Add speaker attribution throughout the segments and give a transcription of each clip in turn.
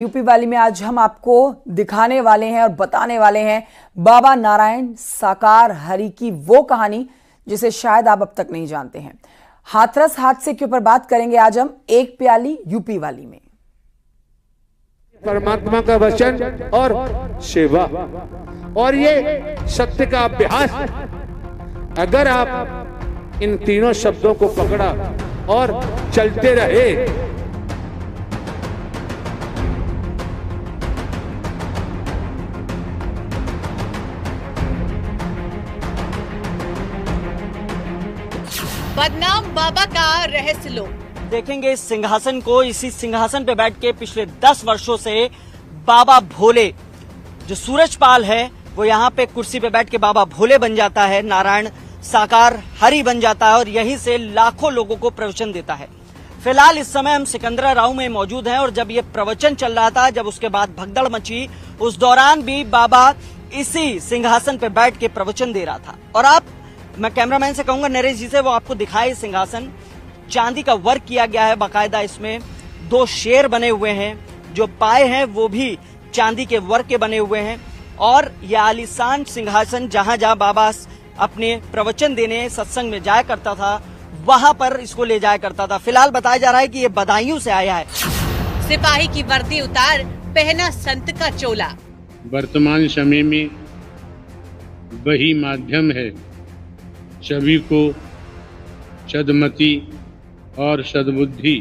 Speaker 1: UP वाली में आज हम आपको दिखाने वाले हैं और बताने वाले हैं बाबा नारायण साकार हरि की वो कहानी जिसे शायद आप अब तक नहीं जानते हैं। हाथरस हादसे के ऊपर बात करेंगे आज हम एक प्याली यूपी वाली में।
Speaker 2: परमात्मा का वचन और सेवा और ये सत्य का अभ्यास, अगर आप इन तीनों शब्दों को पकड़ा और चलते रहे
Speaker 3: बदनाम बाबा का रहस्य लो
Speaker 4: देखेंगे। इस सिंहासन को, इसी सिंहासन पे बैठ के पिछले 10 वर्षों से बाबा भोले, जो सूरजपाल है वो यहाँ पे कुर्सी पे बैठ के बाबा भोले बन जाता है, नारायण साकार हरि बन जाता है और यहीं से लाखों लोगों को प्रवचन देता है। फिलहाल इस समय हम सिकंदराबाद में मौजूद हैं और जब ये प्रवचन चल रहा था, जब उसके बाद भगदड़ मची, उस दौरान भी बाबा इसी सिंहासन पे बैठ के प्रवचन दे रहा था। और आप, मैं कैमरामैन से कहूंगा नरेश जी से वो आपको दिखाए सिंहासन। चांदी का वर्क किया गया है बाकायदा, इसमें 2 शेर बने हुए हैं, जो पाए हैं वो भी चांदी के वर्क के बने हुए हैं। और यह आलीशान सिंहासन जहां जहां बाबा अपने प्रवचन देने सत्संग में जाया करता था, वहां पर इसको ले जाया करता था। फिलहाल बताया जा रहा है कि ये बदायूं से आया है।
Speaker 3: सिपाही की वर्दी उतार, पहना संत का चोला।
Speaker 5: वर्तमान समय में वही माध्यम है सभी को सद्मति और सद्बुद्धि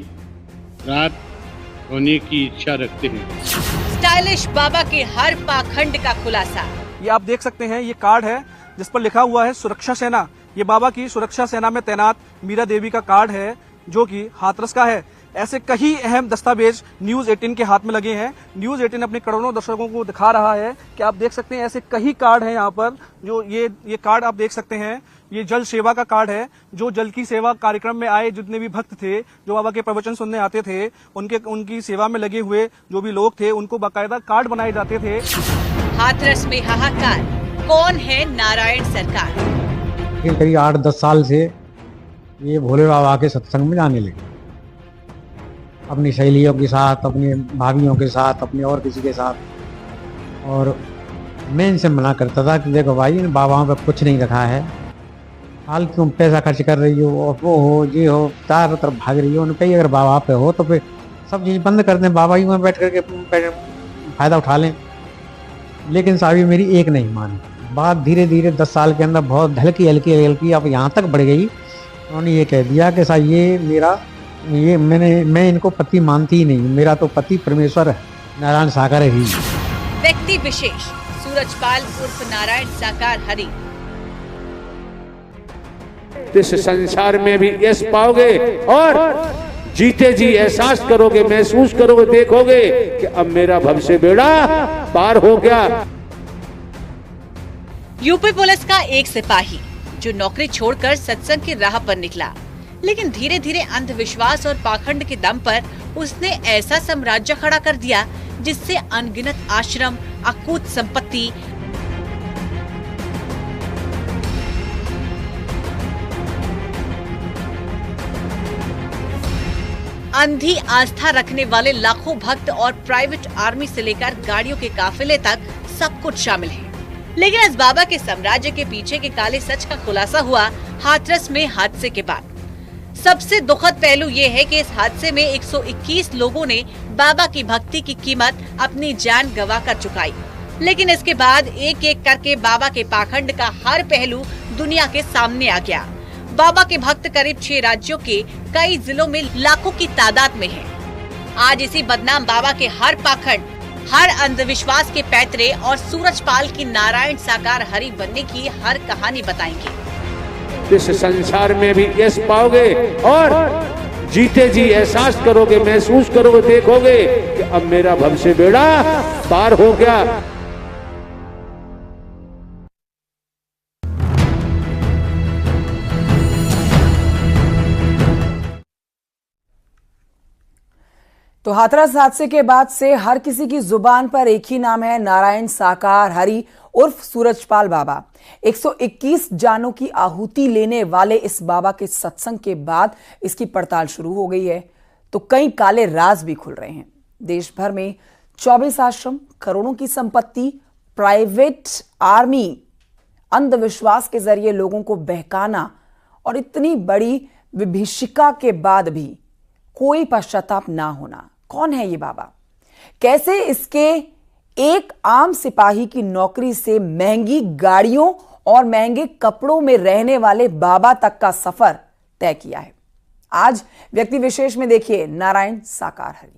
Speaker 5: प्राप्त होने की इच्छा रखते हैं।
Speaker 3: स्टाइलिश बाबा के हर पाखंड का खुलासा।
Speaker 6: ये आप देख सकते हैं, ये कार्ड है जिस पर लिखा हुआ है सुरक्षा सेना। ये बाबा की सुरक्षा सेना में तैनात मीरा देवी का कार्ड है, जो कि हाथरस का है। ऐसे कई अहम दस्तावेज न्यूज 18 के हाथ में लगे हैं। न्यूज 18 अपने करोड़ों दर्शकों को दिखा रहा है कि आप देख सकते हैं ऐसे कई कार्ड हैं यहाँ पर। जो ये कार्ड आप देख सकते हैं, ये जल सेवा का कार्ड है। जो जल की सेवा कार्यक्रम में आए जितने भी भक्त थे, जो बाबा के प्रवचन सुनने आते थे, उनकी सेवा में लगे हुए जो भी लोग थे, उनको बाकायदा कार्ड बनाए जाते थे।
Speaker 3: हाथरस में हाहाकार, कौन है नारायण सरकार?
Speaker 7: करीब 8-10 साल से ये भोले बाबा के सत्संग में जाने लगे, अपनी सहेलियों के साथ, अपनी भाभीयों के साथ, अपने और किसी के साथ। और मैं इनसे मना करता था कि देखो भाई, इन बाबाओं पे कुछ नहीं रखा है, फालतू तुम पैसा खर्च कर रही हो और वो हो ये हो, चारों तरफ भाग रही हो। उनके अगर बाबा पे हो तो फिर सब चीज़ बंद कर दें, बाबा ही में बैठ करके फ़ायदा उठा लें। लेकिन साहब मेरी एक नहीं मानी बात। धीरे धीरे 10 साल के अंदर बहुत हल्की हल्की अब यहाँ तक बढ़ गई। उन्होंने ये कह दिया कि साहब मैं इनको पति मानती ही नहीं, मेरा तो पति परमेश्वर नारायण साकार हरि।
Speaker 3: व्यक्ति विशेष सूरजपाल उर्फ नारायण साकार हरि।
Speaker 2: इस संसार में भी यश पाओगे और जीते जी एहसास करोगे, महसूस करोगे, देखोगे कि अब मेरा भव बेड़ा पार हो गया।
Speaker 3: यूपी पुलिस का एक सिपाही जो नौकरी छोड़कर सत्संग की राह पर निकला, लेकिन धीरे धीरे अंधविश्वास और पाखंड के दम पर उसने ऐसा साम्राज्य खड़ा कर दिया जिससे अनगिनत आश्रम, अकूत संपत्ति, अंधी आस्था रखने वाले लाखों भक्त और प्राइवेट आर्मी से लेकर गाड़ियों के काफिले तक सब कुछ शामिल है। लेकिन इस बाबा के साम्राज्य के पीछे के काले सच का खुलासा हुआ हाथरस में हादसे के बाद। सबसे दुखद पहलू ये है कि इस हादसे में 121 लोगों ने बाबा की भक्ति की कीमत अपनी जान गंवा कर चुकाई। लेकिन इसके बाद एक एक करके बाबा के पाखंड का हर पहलू दुनिया के सामने आ गया। बाबा के भक्त करीब 6 राज्यों के कई जिलों में लाखों की तादाद में हैं। आज इसी बदनाम बाबा के हर पाखंड, हर अंधविश्वास के पैतरे और सूरजपाल की नारायण साकार हरि बनने की हर कहानी बताएंगे।
Speaker 2: इस संसार में भी यश पाओगे और जीते जी एहसास करोगे, महसूस करोगे, देखोगे कि अब मेरा भव बेड़ा पार हो गया।
Speaker 1: तो हाथरस हादसे के बाद से हर किसी की जुबान पर एक ही नाम है, नारायण साकार हरि उर्फ सूरजपाल बाबा। 121 जानों की आहुति लेने वाले इस बाबा के सत्संग के बाद इसकी पड़ताल शुरू हो गई है, तो कई काले राज भी खुल रहे हैं। देश भर में 24 आश्रम, करोड़ों की संपत्ति, प्राइवेट आर्मी, अंधविश्वास के जरिए लोगों को बहकाना और इतनी बड़ी विभीषिका के बाद भी कोई पश्चाताप ना होना। कौन है ये बाबा? कैसे इसके एक आम सिपाही की नौकरी से महंगी गाड़ियों और महंगे कपड़ों में रहने वाले बाबा तक का सफर तय किया है? आज व्यक्ति विशेष में देखिए नारायण साकार हरि।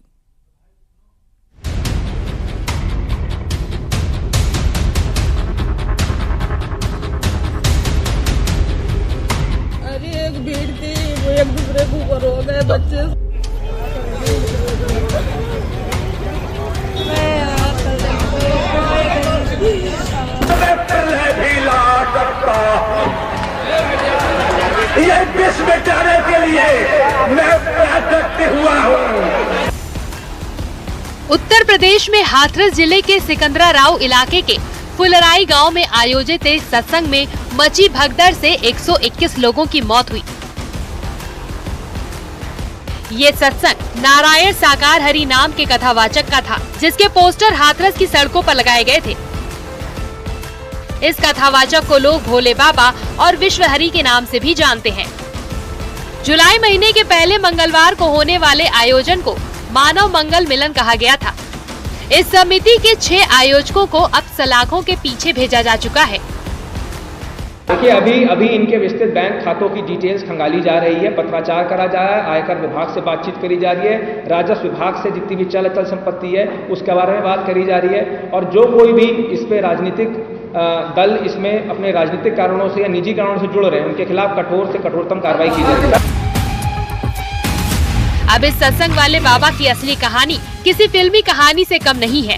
Speaker 8: अरे एक भीड़ थी, वो एक दूसरे के ऊपर हो गए बच्चे।
Speaker 9: ये विश्व मिटाने के लिए मैं प्रार्थना हुआ हूँ।
Speaker 10: उत्तर प्रदेश में हाथरस जिले के सिकंदरा राव इलाके के फुलराई गांव में आयोजित एक सत्संग में मची भगदड़ से 121 लोगों की मौत हुई। ये सत्संग नारायण साकार हरि नाम के कथावाचक का था, जिसके पोस्टर हाथरस की सड़कों पर लगाए गए थे। इस कथावाचक को लोग भोले बाबा और विश्व हरि के नाम से भी जानते हैं। जुलाई महीने के पहले मंगलवार को होने वाले आयोजन को मानव मंगल मिलन कहा गया था। इस समिति के 6 आयोजकों को अब सलाखों के पीछे भेजा जा चुका है।
Speaker 11: देखिए, अभी इनके विस्तृत बैंक खातों की डिटेल्स खंगाली जा रही है, पत्राचार करा जा रहा है, आयकर विभाग से बातचीत करी जा रही है, राजस्व विभाग से जितनी भी चल संपत्ति है उसके बारे में बात करी जा रही है। और जो कोई भी इस पे राजनीतिक दल इसमें अपने राजनीतिक कारणों से या निजी कारणों से जुड़ रहे हैं, उनके खिलाफ कठोर से कठोरतम कार्रवाई की जाएगी।
Speaker 10: अब इस सत्संग वाले बाबा की असली कहानी किसी फिल्मी कहानी से कम नहीं है।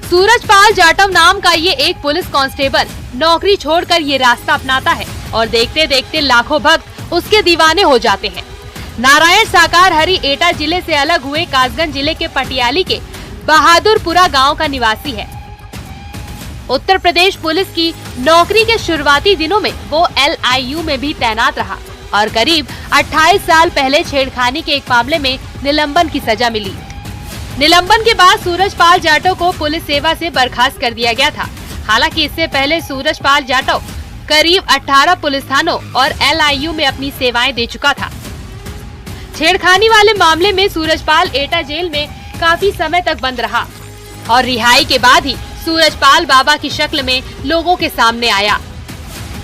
Speaker 10: सूरजपाल जाटव नाम का ये एक पुलिस कांस्टेबल नौकरी छोड़कर ये रास्ता अपनाता है और देखते देखते लाखों भक्त उसके दीवाने हो जाते हैं। नारायण साकार हरि एटा जिले से अलग हुए कासगंज जिले के पटियाली के बहादुरपुरा गांव का निवासी है। उत्तर प्रदेश पुलिस की नौकरी के शुरुआती दिनों में वो LIU में भी तैनात रहा और करीब 28 साल पहले छेड़खानी के एक मामले में निलंबन की सजा मिली। निलंबन के बाद सूरजपाल जाटव को पुलिस सेवा से बर्खास्त कर दिया गया था। हालांकि इससे पहले सूरजपाल जाटव करीब 18 पुलिस थानों और LIU में अपनी सेवाएं दे चुका था। छेड़खानी वाले मामले में सूरजपाल एटा जेल में काफी समय तक बंद रहा और रिहाई के बाद ही सूरजपाल बाबा की शक्ल में लोगों के सामने आया।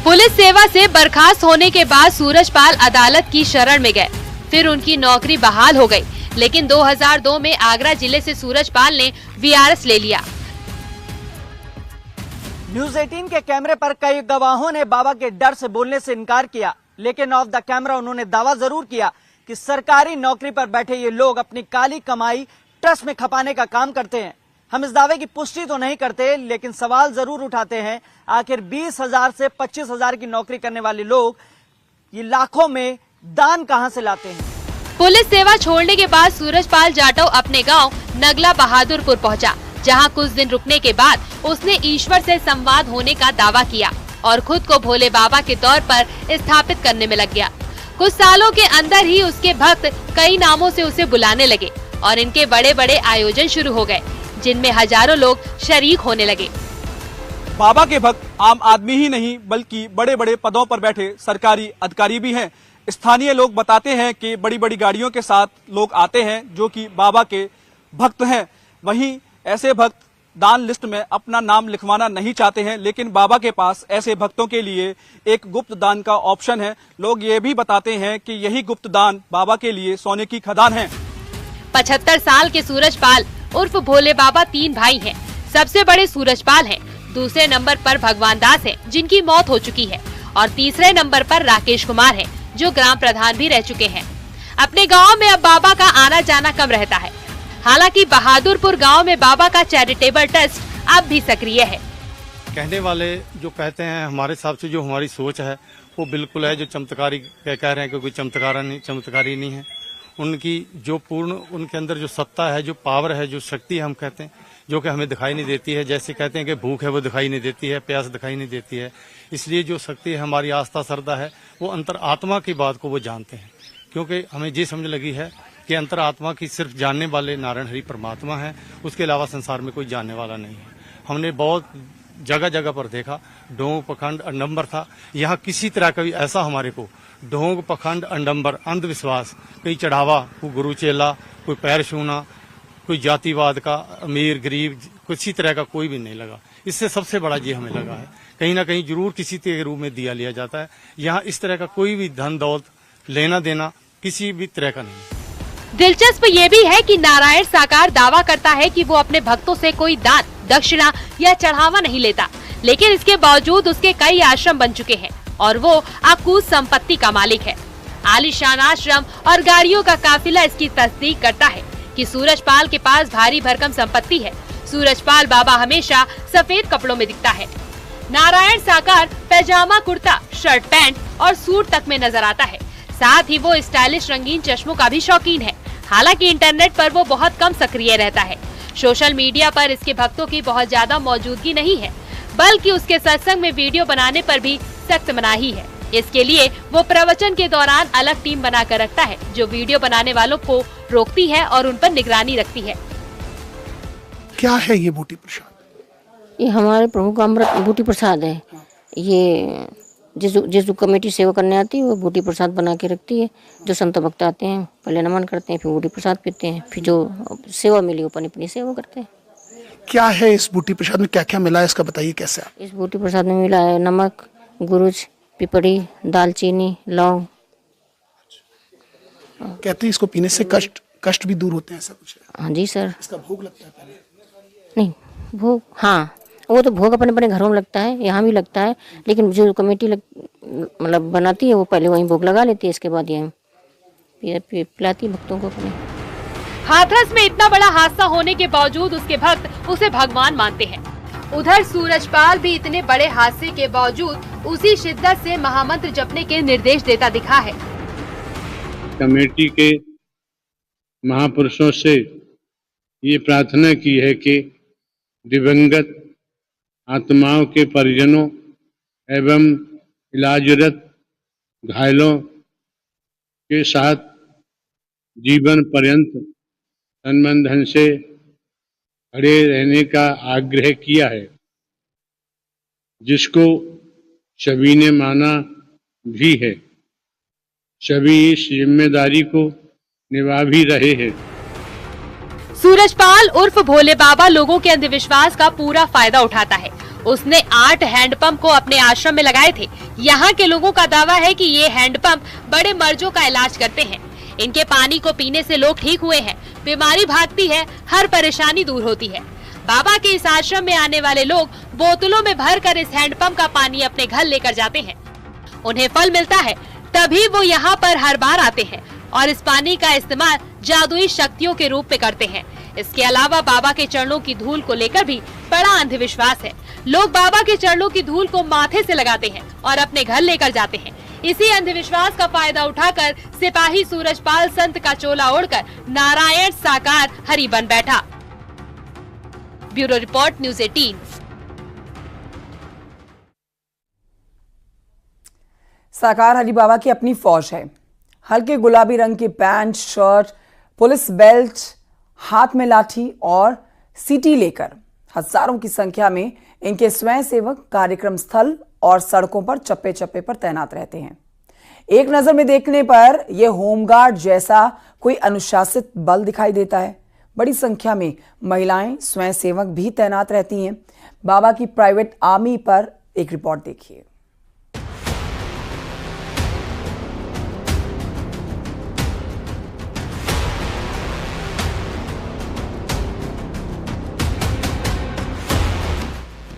Speaker 10: पुलिस सेवा से बर्खास्त होने के बाद सूरजपाल अदालत की शरण में गए, फिर उनकी नौकरी बहाल हो गई, लेकिन 2002 में आगरा जिले से सूरजपाल ने VRS ले लिया।
Speaker 4: न्यूज 18 के कैमरे पर कई गवाहों ने बाबा के डर से बोलने से इनकार किया, लेकिन ऑफ द कैमरा उन्होंने दावा जरूर किया कि सरकारी नौकरी पर बैठे ये लोग अपनी काली कमाई ट्रस्ट में खपाने का काम करते हैं। हम इस दावे की पुष्टि तो नहीं करते, लेकिन सवाल जरूर उठाते हैं, आखिर 20,000 से 25,000 की नौकरी करने वाले लोग ये लाखों में दान कहां से लाते हैं?
Speaker 10: पुलिस सेवा छोड़ने के बाद सूरजपाल जाटव अपने गांव नगला बहादुरपुर पहुंचा, जहां कुछ दिन रुकने के बाद उसने ईश्वर से संवाद होने का दावा किया और खुद को भोले बाबा के तौर पर स्थापित करने में लग गया। कुछ सालों के अंदर ही उसके भक्त कई नामों से उसे बुलाने लगे और इनके बड़े बड़े आयोजन शुरू हो गए, जिनमें हजारों लोग शरीक होने लगे।
Speaker 6: बाबा के भक्त आम आदमी ही नहीं बल्कि बड़े बड़े पदों पर बैठे सरकारी अधिकारी भी हैं। स्थानीय लोग बताते हैं कि बड़ी बड़ी गाड़ियों के साथ लोग आते हैं जो कि बाबा के भक्त हैं। वहीं ऐसे भक्त दान लिस्ट में अपना नाम लिखवाना नहीं चाहते हैं, लेकिन बाबा के पास ऐसे भक्तों के लिए एक गुप्त दान का ऑप्शन है। लोग ये भी बताते हैं कि यही गुप्त दान बाबा के लिए सोने की खदान है।
Speaker 10: 75 साल के सूरजपाल उर्फ भोले बाबा 3 भाई हैं। सबसे बड़े सूरजपाल हैं, दूसरे नंबर पर भगवान दास हैं, जिनकी मौत हो चुकी है, और तीसरे नंबर पर राकेश कुमार हैं, जो ग्राम प्रधान भी रह चुके हैं। अपने गांव में अब बाबा का आना जाना कम रहता है। हालांकि बहादुरपुर गांव में बाबा का चैरिटेबल ट्रस्ट अब भी सक्रिय है।
Speaker 12: कहने वाले जो कहते हैं, हमारे हिसाब से जो हमारी सोच है वो बिल्कुल है। जो चमत्कारी कह रहे हैं कि कोई चमत्कारी नहीं है। उनकी जो पूर्ण उनके अंदर जो सत्ता है, जो पावर है, जो शक्ति है, हम कहते हैं, जो कि हमें दिखाई नहीं देती है। जैसे कहते हैं कि भूख है वो दिखाई नहीं देती है, प्यास दिखाई नहीं देती है। इसलिए जो शक्ति है, हमारी आस्था श्रद्धा है, वो अंतर आत्मा की बात को वो जानते हैं। क्योंकि हमें ये समझ लगी है कि अंतरात्मा की सिर्फ जानने वाले नारायण हरि परमात्मा है, उसके अलावा संसार में कोई जानने वाला नहीं है। हमने बहुत जगह जगह पर देखा, ढोंग पखंड अंडम्बर था। यहाँ किसी तरह का भी ऐसा हमारे को ढोंग पखंड अंडम्बर अंधविश्वास, कोई चढ़ावा, कोई गुरु चेला, कोई पैर छूना, कोई जातिवाद का, अमीर गरीब, किसी तरह का कोई भी नहीं लगा। इससे सबसे बड़ा ये हमें लगा है, कहीं ना कहीं जरूर किसी के रूप में दिया लिया जाता है। यहाँ इस तरह का कोई भी धन दौलत लेना देना किसी भी तरह का नहीं।
Speaker 10: दिलचस्प ये भी है कि नारायण साकार दावा करता है कि वो अपने भक्तों से कोई दान, दक्षिणा या चढ़ावा नहीं लेता, लेकिन इसके बावजूद उसके कई आश्रम बन चुके हैं और वो अकूत संपत्ति का मालिक है। आलीशान आश्रम और गाड़ियों का काफिला इसकी तस्दीक करता है कि सूरजपाल के पास भारी भरकम संपत्ति है। सूरजपाल बाबा हमेशा सफेद कपड़ों में दिखता है। नारायण साकार पैजामा, कुर्ता, शर्ट, पैंट और सूट तक में नजर आता है। साथ ही वो स्टाइलिश रंगीन चश्मों का भी शौकीन है। हालांकि इंटरनेट पर वो बहुत कम सक्रिय रहता है। सोशल मीडिया पर इसके भक्तों की बहुत ज्यादा मौजूदगी नहीं है, बल्कि उसके सत्संग में वीडियो बनाने पर भी सख्त मनाही है। इसके लिए वो प्रवचन के दौरान अलग टीम बनाकर रखता है, जो वीडियो बनाने वालों को रोकती है और उन पर निगरानी रखती है।
Speaker 13: क्या है ये बूटी प्रसाद?
Speaker 14: ये हमारे प्रभु का अमृत बूटी प्रसाद है। ये जिस कमेटी सेवा करने आती है वो बूटी प्रसाद बना के रखती है। जो संत भक्त आते हैं पहले नमन करते हैं, फिर बूटी प्रसाद पीते हैं, फिर जो सेवा मिली वो अपनी सेवा करते हैं।
Speaker 13: क्या है इस बूटी प्रसाद में, क्या क्या मिला है इसका बताइए कैसे? आप
Speaker 14: इस बूटी प्रसाद में मिला है नमक, गुरुज, पिपड़ी, दालचीनी, लौंग।
Speaker 13: कहते हैं इसको पीने से कष्ट भी दूर होते हैं, ऐसा कुछ है?
Speaker 14: हाँ जी सर।
Speaker 13: इसका भोग लगता है पहले?
Speaker 14: नहीं भोग, हाँ वो तो भोग अपने अपने घरों में लगता है, यहाँ भी लगता है, लेकिन जो कमेटी मतलब बनाती है वो पहले वहीं भोग लगा लेती है, इसके बाद यहाँ पिलाती है भक्तों को अपने।
Speaker 10: हाथरस में इतना बड़ा हादसा होने के बावजूद उसके भक्त उसे भगवान मानते हैं। उधर सूरजपाल भी इतने बड़े हादसे के बावजूद उसी शिद्दत से महामंत्र जपने के निर्देश देता दिखा है।
Speaker 5: कमेटी के महापुरुषों से ये प्रार्थना की है कि दिवंगत आत्माओं के परिजनों एवं इलाजरत घायलों के साथ जीवन पर्यंत तन धन से खड़े रहने का आग्रह किया है, जिसको सभी ने माना भी है। सभी इस जिम्मेदारी को निभा भी रहे हैं।
Speaker 10: सूरजपाल उर्फ भोले बाबा लोगों के अंधविश्वास का पूरा फायदा उठाता है। उसने 8 हैंडपंप को अपने आश्रम में लगाए थे। यहाँ के लोगों का दावा है कि ये हैंडपंप बड़े मर्जों का इलाज करते हैं। इनके पानी को पीने से लोग ठीक हुए हैं, बीमारी भागती है, हर परेशानी दूर होती है। बाबा के इस आश्रम में आने वाले लोग बोतलों में भरकर इस हैंडपंप का पानी अपने घर लेकर जाते हैं। उन्हें फल मिलता है, तभी वो यहाँ पर हर बार आते हैं और इस पानी का इस्तेमाल जादुई शक्तियों के रूप में करते हैं। इसके अलावा बाबा के चरणों की धूल को लेकर भी बड़ा अंधविश्वास है। लोग बाबा के चरणों की धूल को माथे से लगाते हैं और अपने घर लेकर जाते हैं। इसी अंधविश्वास का फायदा उठाकर सिपाही सूरजपाल संत का चोला ओढ़कर नारायण साकार हरि बन बैठा। Bureau report, news 18।
Speaker 1: साकार हरि बाबा की अपनी फौज है। हल्के गुलाबी रंग की पैंट, शर्ट, पुलिस बेल्ट, हाथ में लाठी और सीटी लेकर हजारों की संख्या में इनके स्वयंसेवक कार्यक्रम स्थल और सड़कों पर चप्पे चप्पे पर तैनात रहते हैं। एक नजर में देखने पर यह होमगार्ड जैसा कोई अनुशासित बल दिखाई देता है। बड़ी संख्या में महिलाएं स्वयंसेवक भी तैनात रहती हैं। बाबा की प्राइवेट आर्मी पर एक रिपोर्ट देखिए।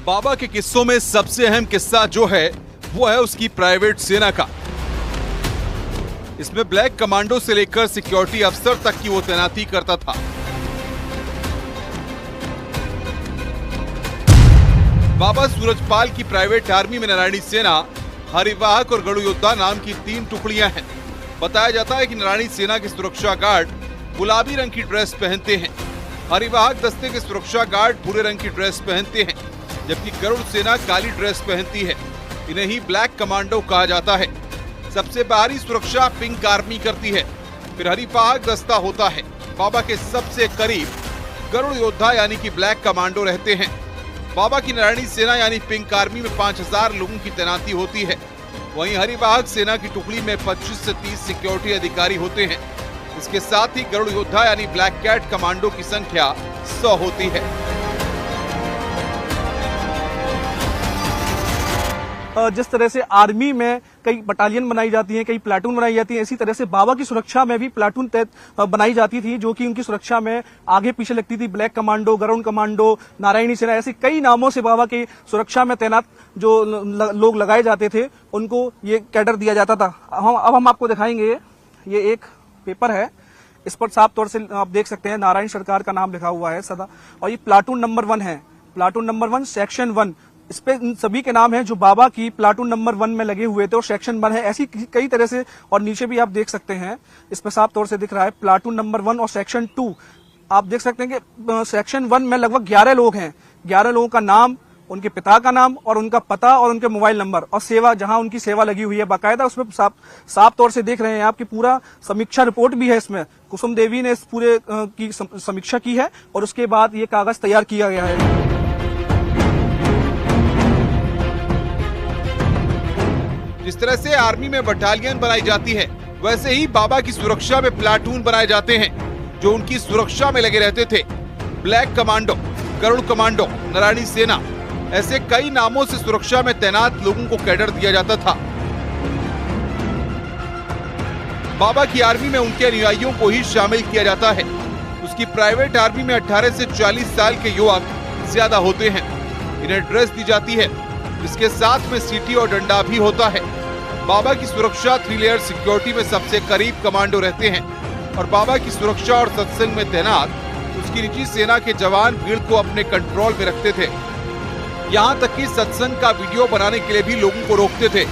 Speaker 15: बाबा के किस्सों में सबसे अहम किस्सा जो है वो है उसकी प्राइवेट सेना का। इसमें ब्लैक कमांडो से लेकर सिक्योरिटी अफसर तक की वो तैनाती करता था। बाबा सूरजपाल की प्राइवेट आर्मी में नारायणी सेना, हरिवाहक और गढ़ योद्धा नाम की 3 टुकड़ियां हैं। बताया जाता है कि नारायणी सेना के सुरक्षा गार्ड गुलाबी रंग की ड्रेस पहनते हैं, हरिवाहक दस्ते के सुरक्षा गार्ड भूरे रंग की ड्रेस पहनते हैं, जबकि गरुड़ सेना काली ड्रेस पहनती है। इन्हें ही ब्लैक कमांडो कहा जाता है। सबसे बाहरी सुरक्षा पिंक आर्मी करती है। फिर हरिवाहक दस्ता होता है। बाबा के सबसे करीब गरुड़ योद्धा यानी कि ब्लैक कमांडो रहते हैं। बाबा की नारायणी सेना यानी पिंक आर्मी में 5000 लोगों की तैनाती होती है। वहीं हरिवाहक सेना की टुकड़ी में 25 से 30 सिक्योरिटी अधिकारी होते हैं। इसके साथ ही गरुड़ योद्धा यानी ब्लैक कैट कमांडो की संख्या 100 होती है।
Speaker 6: जिस तरह से आर्मी में कई बटालियन बनाई जाती हैं, कई प्लाटून बनाई जाती हैं, इसी तरह से बाबा की सुरक्षा में भी प्लाटून बनाई जाती थी, जो कि उनकी सुरक्षा में आगे पीछे लगती थी। Black commando, Garud commando, Narayani Sena, ऐसे कई नामों से बाबा की सुरक्षा में तैनात जो लोग लगाए जाते थे, उनको ये कैडर दिया जाता था। अब हम आपको दिखाएंगे, ये एक पेपर है, इस पर साफ तौर से आप देख सकते हैं नारायण सरकार का नाम लिखा हुआ है सदा, और ये प्लाटून नंबर 1 है। प्लाटून नंबर 1 सेक्शन 1, इस पे इन सभी के नाम हैं जो बाबा की प्लाटून नंबर 1 में लगे हुए थे, और सेक्शन 1 है। ऐसी कई तरह से, और नीचे भी आप देख सकते हैं, इस पे साफ तौर से दिख रहा है प्लाटून नंबर 1 और सेक्शन 2। आप देख सकते हैं कि सेक्शन 1 में लगभग 11 लोग हैं। 11 लोगों का नाम, उनके पिता का नाम और उनका पता और उनके मोबाइल नंबर और सेवा, जहां उनकी सेवा लगी हुई है बाकायदा, उसमें साफ तौर से देख रहे हैं आपकी पूरा समीक्षा रिपोर्ट भी है। इसमें कुसुम देवी ने इस पूरे की समीक्षा की है और उसके बाद ये कागज तैयार किया गया है।
Speaker 15: जिस तरह से आर्मी में बटालियन बनाई जाती है, वैसे ही बाबा की सुरक्षा में प्लाटून बनाए जाते हैं जो उनकी सुरक्षा में लगे रहते थे। Black commando, Garud commando, Narayani Sena, ऐसे कई नामों से सुरक्षा में तैनात लोगों को कैडर दिया जाता था। बाबा की आर्मी में उनके अनुयायियों को ही शामिल किया जाता है। उसकी प्राइवेट आर्मी में 18 से 40 साल के युवक ज्यादा होते हैं। इन्हें ड्रेस दी जाती है, इसके साथ में सीटी और डंडा भी होता है। बाबा की सुरक्षा 3 लेयर सिक्योरिटी में सबसे करीब कमांडो रहते हैं और बाबा की सुरक्षा और सत्संग में तैनात उसकी निजी सेना के जवान भीड़ को अपने कंट्रोल में रखते थे। यहाँ तक कि सत्संग का वीडियो बनाने के लिए भी लोगों को रोकते थे।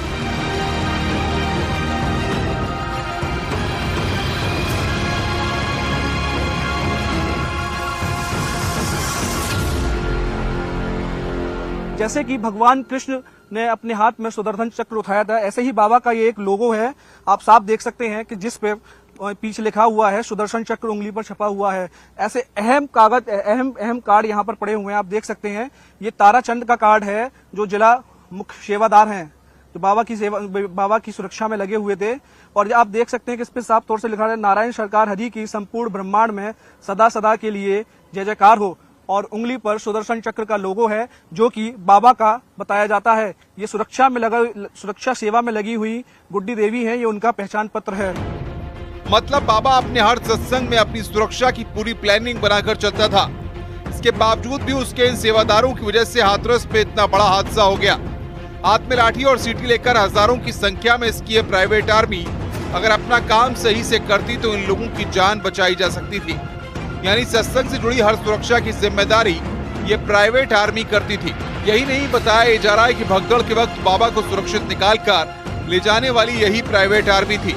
Speaker 6: जैसे कि भगवान कृष्ण ने अपने हाथ में सुदर्शन चक्र उठाया था, ऐसे ही बाबा का ये एक लोगो है। आप साफ देख सकते हैं कि जिस पे पीछे लिखा हुआ है सुदर्शन चक्र उंगली पर छपा हुआ है। ऐसे अहम कागज, अहम कार्ड यहाँ पर पड़े हुए हैं, आप देख सकते हैं। ये ताराचंद का कार्ड है जो जिला मुख्य सेवादार हैं, जो बाबा की सुरक्षा में लगे हुए थे। और आप देख सकते हैं कि इस पे साफ तौर से लिखा है नारायण सरकार हरि की संपूर्ण ब्रह्मांड में सदा सदा के लिए जय जयकार हो। और उंगली पर सुदर्शन चक्र का लोगो है जो कि बाबा का बताया जाता है। ये सुरक्षा सेवा में लगी हुई गुड्डी देवी है, ये उनका पहचान पत्र है।
Speaker 15: मतलब बाबा अपने हर सत्संग में अपनी सुरक्षा की पूरी प्लानिंग बनाकर चलता था। इसके बावजूद भी उसके इन सेवादारों की वजह से हाथरस पे इतना बड़ा हादसा हो गया। हाथ में लाठी और सीटी लेकर हजारों की संख्या में इसकी ये प्राइवेट आर्मी अगर अपना काम सही से करती तो इन लोगों की जान बचाई जा सकती थी। यानी सत्संग से जुड़ी हर सुरक्षा की जिम्मेदारी ये प्राइवेट आर्मी करती थी। यही नहीं बताया जा रहा है कि भगदड़ के वक्त बाबा को सुरक्षित निकालकर ले जाने वाली यही प्राइवेट आर्मी थी।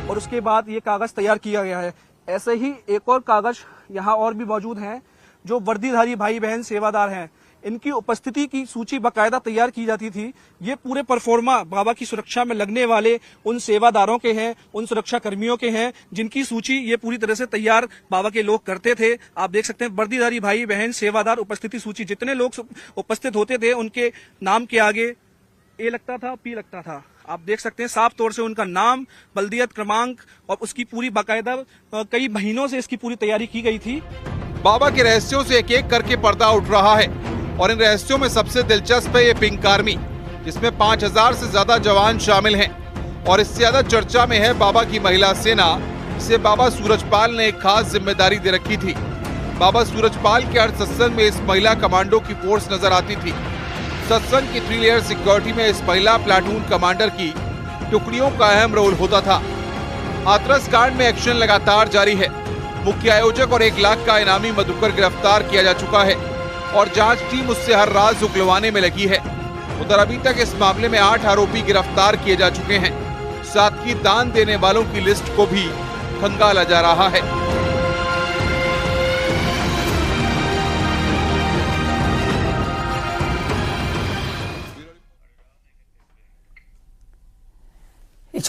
Speaker 6: और उसके बाद ये कागज तैयार किया गया है। ऐसे ही एक और कागज यहाँ और भी मौजूद हैं जो वर्दीधारी भाई बहन सेवादार हैं, इनकी उपस्थिति की सूची बाकायदा तैयार की जाती थी। ये पूरे परफॉर्मा बाबा की सुरक्षा में लगने वाले उन सेवादारों के हैं, उन सुरक्षा कर्मियों के हैं, जिनकी सूची ये पूरी तरह से तैयार बाबा के लोग करते थे। आप देख सकते हैं वर्दीधारी भाई बहन सेवादार उपस्थिति सूची, जितने लोग उपस्थित होते थे उनके नाम के आगे ए लगता था, पी लगता था। आप देख सकते हैं साफ तौर से उनका नाम, बल्दियत क्रमांक और उसकी पूरी बाकायदा कई महीनों से इसकी पूरी तैयारी की गई थी।
Speaker 15: बाबा के रहस्यों से एक एक करके पर्दा उठ रहा है और इन रहस्यों में सबसे दिलचस्प है ये पिंक आर्मी, जिसमें 5000 से ज्यादा जवान शामिल हैं। और इससे ज्यादा चर्चा में है बाबा की महिला सेना, जिसे बाबा सूरजपाल ने एक खास जिम्मेदारी दे रखी थी। बाबा सूरजपाल के हर सत्संग में इस महिला कमांडो की फोर्स नजर आती थी। सत्संग की 3 लेयर सिक्योरिटी में इस महिला प्लाटून कमांडर की टुकड़ियों का अहम रोल होता था। हाथरस कांड में एक्शन लगातार जारी है। मुख्य आयोजक और 1 लाख का इनामी मधुकर गिरफ्तार किया जा चुका है और जांच टीम उससे हर राज उगलवाने में लगी है। उधर अभी तक इस मामले में 8 आरोपी गिरफ्तार किए जा चुके हैं। साथ ही दान देने वालों की लिस्ट को भी खंगाला जा रहा है।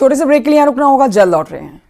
Speaker 1: छोटे से ब्रेक के लिए यहाँ रुकना होगा, जल्द लौट रहे हैं।